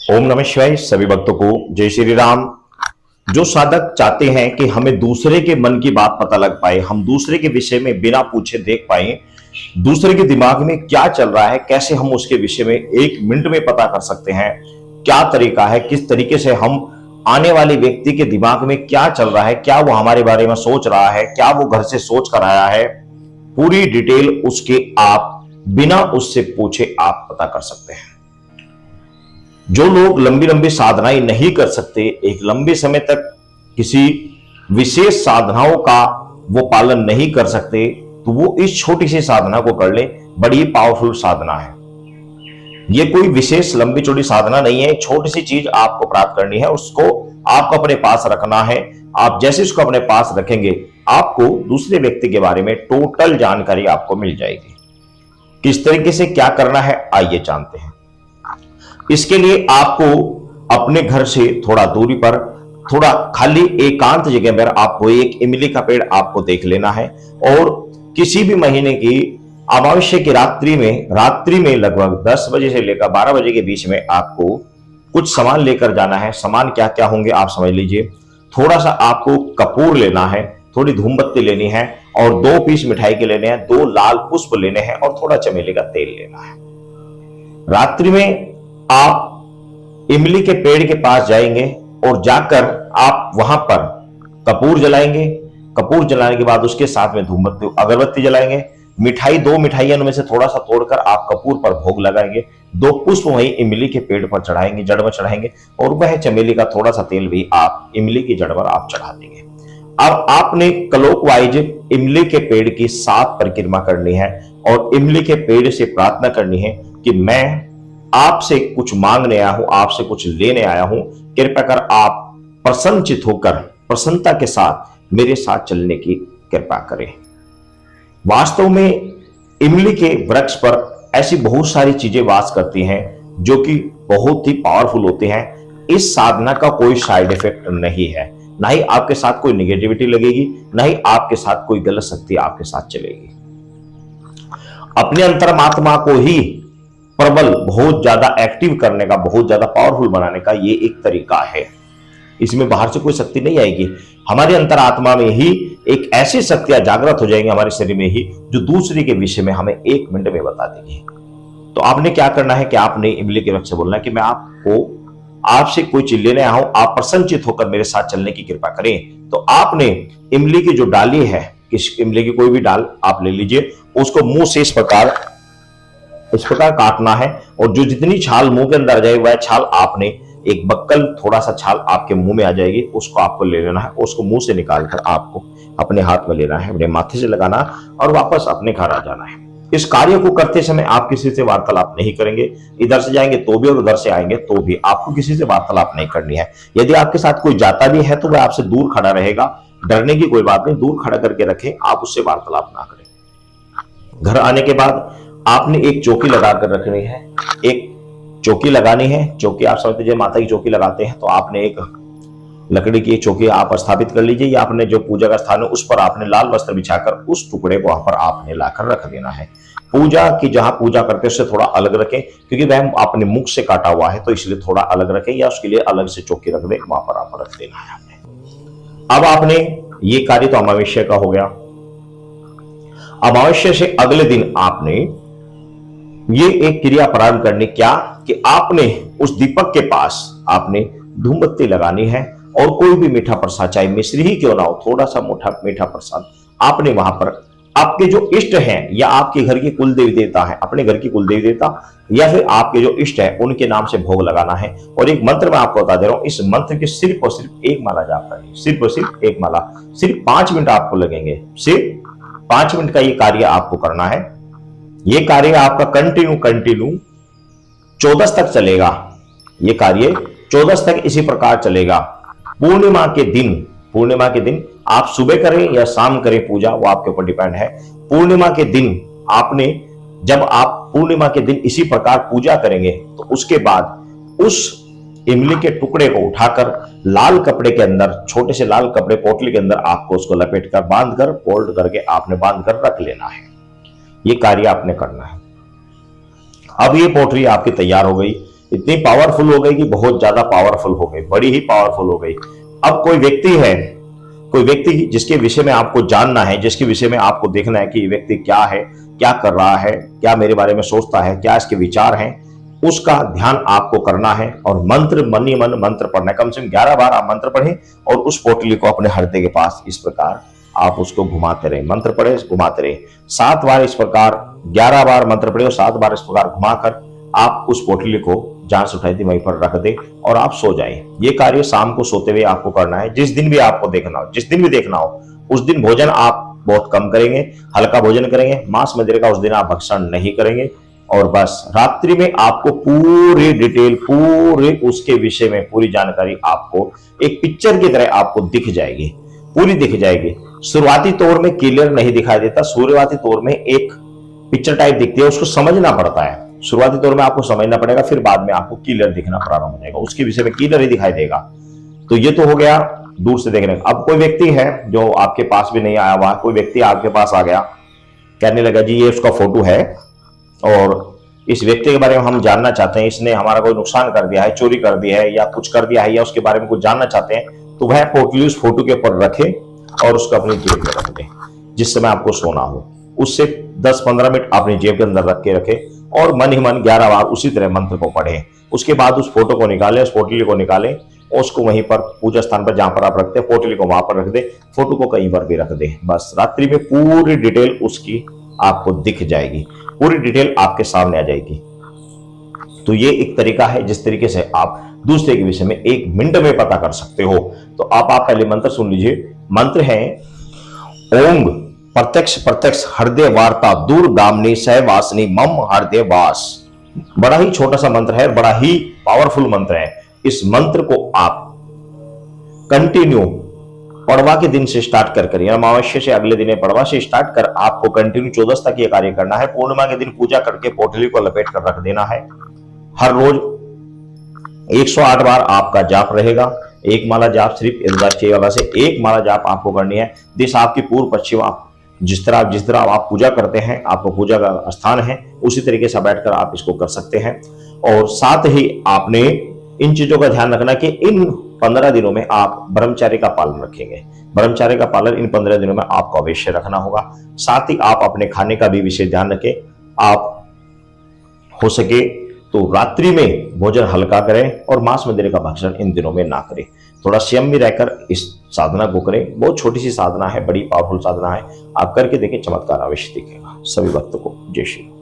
ओम नमः शिवाय। सभी भक्तों को जय श्री राम। जो साधक चाहते हैं कि हमें दूसरे के मन की बात पता लग पाए, हम दूसरे के विषय में बिना पूछे देख पाए दूसरे के दिमाग में क्या चल रहा है, कैसे हम उसके विषय में एक मिनट में पता कर सकते हैं, क्या तरीका है, किस तरीके से हम आने वाले व्यक्ति के दिमाग में क्या चल रहा है, क्या वो हमारे बारे में सोच रहा है, क्या वो घर से सोच कर आया है, पूरी डिटेल उसके आप बिना उससे पूछे आप पता कर सकते हैं। जो लोग लंबी लंबी साधनाएं नहीं कर सकते, एक लंबे समय तक किसी विशेष साधनाओं का वो पालन नहीं कर सकते, तो वो इस छोटी सी साधना को कर ले। बड़ी पावरफुल साधना है ये, कोई विशेष लंबी चौड़ी साधना नहीं है। छोटी सी चीज आपको प्राप्त करनी है, उसको आपको अपने पास रखना है। आप जैसे उसको अपने पास रखेंगे, आपको दूसरे व्यक्ति के बारे में टोटल जानकारी आपको मिल जाएगी। किस तरीके से क्या करना है आइए जानते हैं। इसके लिए आपको अपने घर से थोड़ा दूरी पर, थोड़ा खाली एकांत जगह पर आपको एक इमली का पेड़ आपको देख लेना है और किसी भी महीने की अमावस्या की रात्रि में लगभग 10 बजे से लेकर 12 बजे के बीच में आपको कुछ सामान लेकर जाना है। सामान क्या क्या होंगे आप समझ लीजिए। थोड़ा सा आपको कपूर लेना है, थोड़ी धूमबत्ती लेनी है और 2 पीस मिठाई के लेने हैं, 2 लाल पुष्प लेने हैं और थोड़ा चमेली का तेल लेना है। रात्रि में आप इमली के पेड़ के पास जाएंगे और जाकर आप वहां पर कपूर जलाएंगे। कपूर जलाने के बाद उसके साथ में धूमबत्ती अगरबत्ती जलाएंगे। मिठाई 2 मिठाइयों में से थोड़ा सा तोड़कर आप कपूर पर भोग लगाएंगे। 2 पुष्प वही इमली के पेड़ पर चढ़ाएंगे, जड़ में चढ़ाएंगे और वह चमेली का थोड़ा सा तेल भी आप इमली की जड़ पर आप चढ़ा देंगे। अब आपने क्लॉकवाइज इमली के पेड़ की 7 परिक्रमा करनी है और इमली के पेड़ से प्रार्थना करनी है कि मैं आपसे कुछ मांगने आया हूं, आपसे कुछ लेने आया हूं, कृपया कर आप प्रसन्नचित होकर प्रसन्नता के साथ मेरे साथ चलने की कृपा करें। वास्तव में इमली के वृक्ष पर ऐसी बहुत सारी चीजें वास करती हैं जो कि बहुत ही पावरफुल होती हैं। इस साधना का कोई साइड इफेक्ट नहीं है, ना ही आपके साथ कोई निगेटिविटी लगेगी, ना ही आपके साथ कोई गलत शक्ति आपके साथ चलेगी। अपने अंतरात्मा को ही प्रबल, बहुत ज्यादा एक्टिव करने का, बहुत ज्यादा पावरफुल बनाने का ये एक तरीका है। इसमें बाहर से कोई शक्ति नहीं आएगी, हमारे अंतरात्मा में ही एक ऐसी शक्तियां जागृत हो जाएंगी हमारे शरीर में ही, जो दूसरे के विषय में हमें 1 मिनट में बता देगी। तो आपने क्या करना है कि आपने इमली के वृक्ष से बोलना है कि मैं आपसे कोई चीज लेने आया हूं, आप प्रसन्नचित होकर मेरे साथ चलने की कृपा करें। तो आपने इमली की जो डाली है, इमली की कोई भी डाल आप ले लीजिए, उसको मुंह से इस प्रकार काटना है और जो जितनी छाल मुंह के अंदर जाए वह छाल आपने एक बक्कल, थोड़ा सा छाल आपके मुंह में आ जाएगी, उसको आपको ले लेना है। उसको मुंह से निकालकर आपको अपने हाथ में लेना है, अपने माथे से लगाना और वापस अपने घर आ जाना है। इस कार्य को करते समय आप किसी से वार्तालाप नहीं करेंगे। इधर से जाएंगे तो भी और उधर से आएंगे तो भी आपको किसी से वार्तालाप नहीं करनी है। यदि आपके साथ कोई जाता भी है तो वह आपसे दूर खड़ा रहेगा। डरने की कोई बात नहीं, दूर खड़ा करके रखें, आप उससे वार्तालाप ना करें। घर आने के बाद आपने एक चौकी लगाकर रखनी है, एक चौकी लगानी है। चौकी आप समझते हैं माता की चौकी लगाते हैं, तो आपने एक लकड़ी की एक चौकी आप स्थापित कर लीजिए, या आपने जो पूजा का स्थान है उस पर आपने लाल वस्त्र बिछाकर उस टुकड़े को वहां पर आपने लाकर रख देना है। पूजा की जहां पूजा करते हैं उससे थोड़ा अलग रखें, क्योंकि वह आपने मुख से काटा हुआ है, तो इसलिए थोड़ा अलग रखें, या उसके लिए अलग से चौकी रख दें, वहां पर आप रख देना है आपने। अब आपने ये कार्य तो अमावस्या का हो गया। अमावस्या से अगले दिन आपने ये एक क्रिया प्रारंभ करनी, क्या कि आपने उस दीपक के पास आपने धूमबत्ती लगानी है और कोई भी मीठा प्रसाद, चाहे मिश्री ही क्यों ना हो, थोड़ा सा मीठा प्रसाद आपने वहां पर आपके जो इष्ट हैं या आपके घर की कुल देवी देवता है, अपने घर की कुल देवी देवता या फिर आपके जो इष्ट है उनके नाम से भोग लगाना है। और एक मंत्र मैं आपको बता दे रहा हूं, इस मंत्र के सिर्फ और सिर्फ 1 माला जाप करनी, सिर्फ और सिर्फ 1 माला, सिर्फ 5 मिनट आपको लगेंगे। सिर्फ 5 मिनट का ये कार्य आपको करना है। ये कार्य आपका कंटिन्यू 14 तक चलेगा। ये कार्य 14 तक इसी प्रकार चलेगा। पूर्णिमा के दिन आप सुबह करें या शाम करें पूजा, वो आपके ऊपर डिपेंड है। पूर्णिमा के दिन आपने, जब आप पूर्णिमा के दिन इसी प्रकार पूजा करेंगे तो उसके बाद उस इमली के टुकड़े को उठाकर लाल कपड़े के अंदर, छोटे से लाल कपड़े पोटली के अंदर आपको उसको लपेट कर बांध कर, फोल्ड करके आपने बांध कर रख लेना है। ये कार्य आपने करना है। अब ये पोटली आपकी तैयार हो गई। इतनी पावरफुल हो गई कि बहुत ज्यादा पावरफुल हो गई, बड़ी ही पावरफुल हो गई। अब कोई व्यक्ति है, कोई व्यक्ति जिसके विषय में आपको जानना है, जिसके विषय में आपको देखना है कि ये व्यक्ति क्या है, क्या कर रहा है, क्या मेरे बारे में सोचता है, क्या इसके विचार हैं, उसका ध्यान आपको करना है। और मंत्र मन ही मन मंत्र पढ़ना है, कम से कम 11 बार आप मंत्र पढ़ें और उस पोटली को अपने हृदय के पास इस प्रकार आप उसको घुमाते रहे, मंत्र पढ़े घुमाते रहे 7 बार इस प्रकार, 11 बार मंत्र पढ़े और 7 बार इस प्रकार घुमाकर आप उस पोटली को जहां से उठाई थी वहीं पर रख दे और आप सो जाएं। ये कार्य शाम को सोते हुए आपको करना है। जिस दिन भी आपको देखना हो, जिस दिन भी देखना हो, उस दिन भोजन आप बहुत कम करेंगे, हल्का भोजन करेंगे, मांस मदिरा का उस दिन आप भक्षण नहीं करेंगे। और बस रात्रि में आपको पूरी डिटेल, पूरे उसके विषय में पूरी जानकारी आपको एक पिक्चर की तरह आपको दिख जाएगी, पूरी दिख जाएगी। शुरुआती तौर में क्लियर नहीं दिखाई देता, शुरुआती तौर में एक पिक्चर टाइप दिखती है, उसको समझना पड़ता है। शुरुआती तौर में आपको समझना पड़ेगा, फिर बाद में आपको क्लियर दिखना प्रारंभ हो जाएगा, उसके विषय में क्लियर ही दिखाई देगा। तो ये तो हो गया दूर से देखने का। अब कोई व्यक्ति है जो आपके पास भी नहीं आया हुआ, कोई व्यक्ति आपके पास आ गया, कहने लगा जी ये उसका फोटो है और इस व्यक्ति के बारे में हम जानना चाहते हैं, इसने हमारा कोई नुकसान कर दिया है, चोरी कर दिया है या कुछ कर दिया है या उसके बारे में कुछ जानना चाहते हैं, तो वह पोटली उस फोटो के ऊपर रखे और उसको अपनी जेब में रख दे। जिस समय आपको सोना हो उससे 10-15 मिनट अपनी जेब के अंदर रख के रखे और मन ही मन 11 बार उसी तरह मंत्र को पढ़े। उसके बाद उस फोटो को निकालें, उस पोटली को निकालें और उसको वहीं पर पूजा स्थान पर जहां पर आप रखते हैं पोटली को वहां पर रख दे, फोटो को कहीं पर भी रख दे। बस रात्रि में पूरी डिटेल उसकी आपको दिख जाएगी, पूरी डिटेल आपके सामने आ जाएगी। तो ये एक तरीका है जिस तरीके से आप दूसरे के विषय में 1 मिनट में पता कर सकते हो। तो आप पहले मंत्र सुन लीजिए। मंत्र है ओंग प्रत्यक्ष प्रत्यक्ष हृदय वार्ता दूर गामनी सहवासनी मम हृदय वास। बड़ा ही छोटा सा मंत्र है, बड़ा ही पावरफुल मंत्र है। इस मंत्र को आप कंटिन्यू पड़वा के दिन से स्टार्ट कर अमावस्या से अगले दिन पड़वा से स्टार्ट कर आपको कंटिन्यू 14 तक ये कार्य करना है। पूर्णिमा के दिन पूजा करके पोटली को लपेट कर रख देना है। हर रोज 108 बार आपका जाप रहेगा। एक माला जाप सिर्फ रुद्राक्ष वाला से एक माला जाप आपको करनी है। दिशा आपकी पूर्व पश्चिम, आप जिस तरह आप पूजा करते हैं, आपको पूजा का स्थान है उसी तरीके से बैठकर आप इसको कर सकते हैं। और साथ ही आपने इन चीजों का ध्यान रखना कि इन 15 दिनों में आप ब्रह्मचर्य का पालन रखेंगे। ब्रह्मचर्य का पालन इन 15 दिनों में आपको अवश्य रखना होगा। साथ ही आप अपने खाने का भी विशेष ध्यान रखें। आप हो सके तो रात्रि में भोजन हल्का करें और मांस मदिरा का भक्षण इन दिनों में ना करें। थोड़ा संयम में रहकर इस साधना को करें। बहुत छोटी सी साधना है, बड़ी पावरफुल साधना है। आप करके देखें, चमत्कार अवश्य दिखेगा। सभी भक्तों को जय श्री राम।